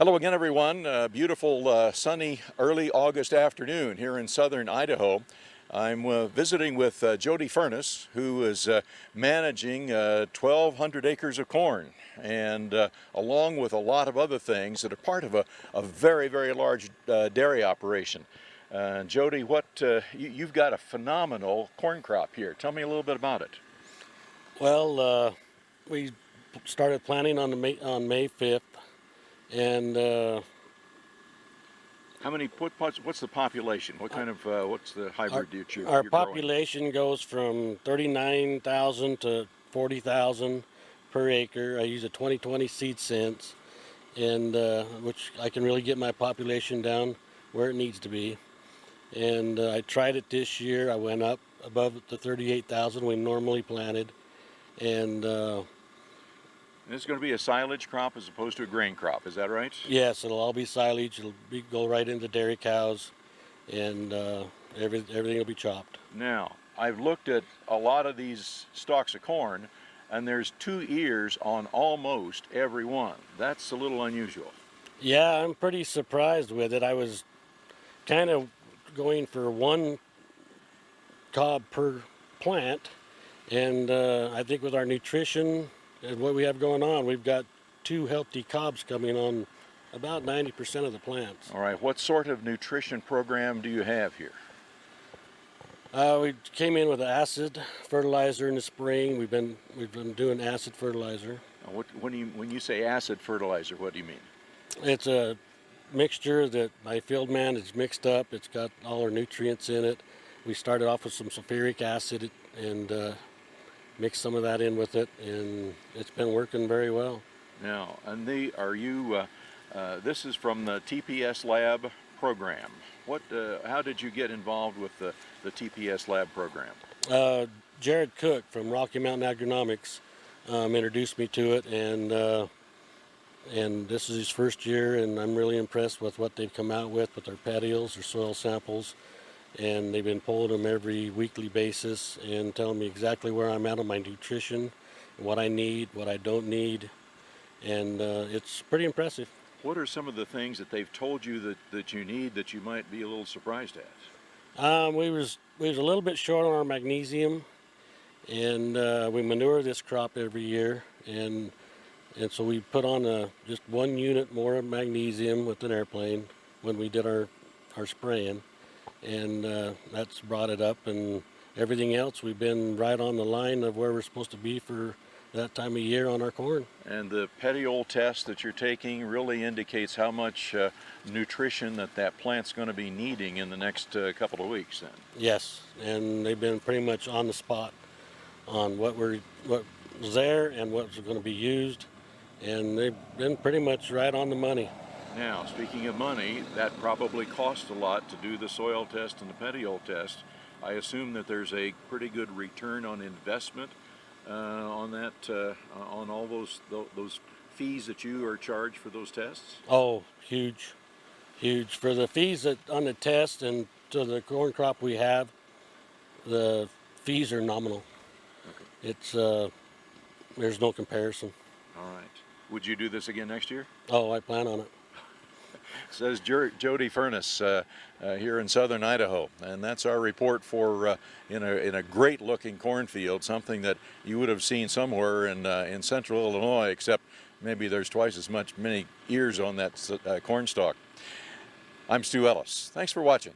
Hello again, everyone. Beautiful, sunny, early August afternoon here in southern Idaho. I'm visiting with Jody Furness, who is managing 1,200 acres of corn, and along with a lot of other things that are part of a very, very large dairy operation. Jody, you've got a phenomenal corn crop here. Tell me a little bit about it. Well, we started planting on May 5th, and What's the population? What's the hybrid that you're our growing? population goes from 39,000 to 40,000 per acre. I use a 2020 seed sense, and which I can really get my population down where it needs to be. And I tried it this year. I went up above the 38,000 we normally planted, and This is going to be a silage crop as opposed to a grain crop, is that right? yes, it'll all be silage. Go right into dairy cows, and everything will be chopped. Now, I've looked at a lot of these stalks of corn, and there's 2 ears on almost every one. That's a little unusual. Yeah, I'm pretty surprised with it. I was kind of going for one cob per plant, and I think with our nutrition and what we have going on, we've got 2 healthy cobs coming on about 90% of the plants. All right, what sort of nutrition program do you have here? We came in with acid fertilizer in the spring. We've been doing acid fertilizer. When you say acid fertilizer, what do you mean? It's a mixture that my field man has mixed up. It's got all our nutrients in it. We started off with some sulfuric acid and mixed some of that in with it, and it's been working very well. Now, and this is from the TPS Lab program. How did you get involved with the TPS Lab program? Jared Cook from Rocky Mountain Agronomics introduced me to it, and this is his first year, and I'm really impressed with what they've come out with their petioles, their soil samples, and they've been pulling them every weekly basis and telling me exactly where I'm at on my nutrition, what I need, what I don't need, and it's pretty impressive. What are some of the things that they've told you that you need that you might be a little surprised at? We was a little bit short on our magnesium, and we manure this crop every year, and so we put on just 1 unit more of magnesium with an airplane when we did our spraying, and that's brought it up. And everything else, we've been right on the line of where we're supposed to be for that time of year on our corn. And the petiole test that you're taking really indicates how much nutrition that plant's going to be needing in the next couple of weeks then. Yes, and they've been pretty much on the spot on what was there and what's going to be used, and they've been pretty much right on the money. Now, speaking of money, that probably costs a lot to do the soil test and the petiole test. I assume that there's a pretty good return on investment on all those fees that you are charged for those tests? Oh, huge, huge. For the fees on the test and to the corn crop we have, the fees are nominal. Okay. It's there's no comparison. All right. Would you do this again next year? Oh, I plan on it. Says Jody Furness here in southern Idaho, and that's our report for in a great looking cornfield, something that you would have seen somewhere in central Illinois, except maybe there's twice as many ears on that corn stalk. I'm Stu Ellis. Thanks for watching.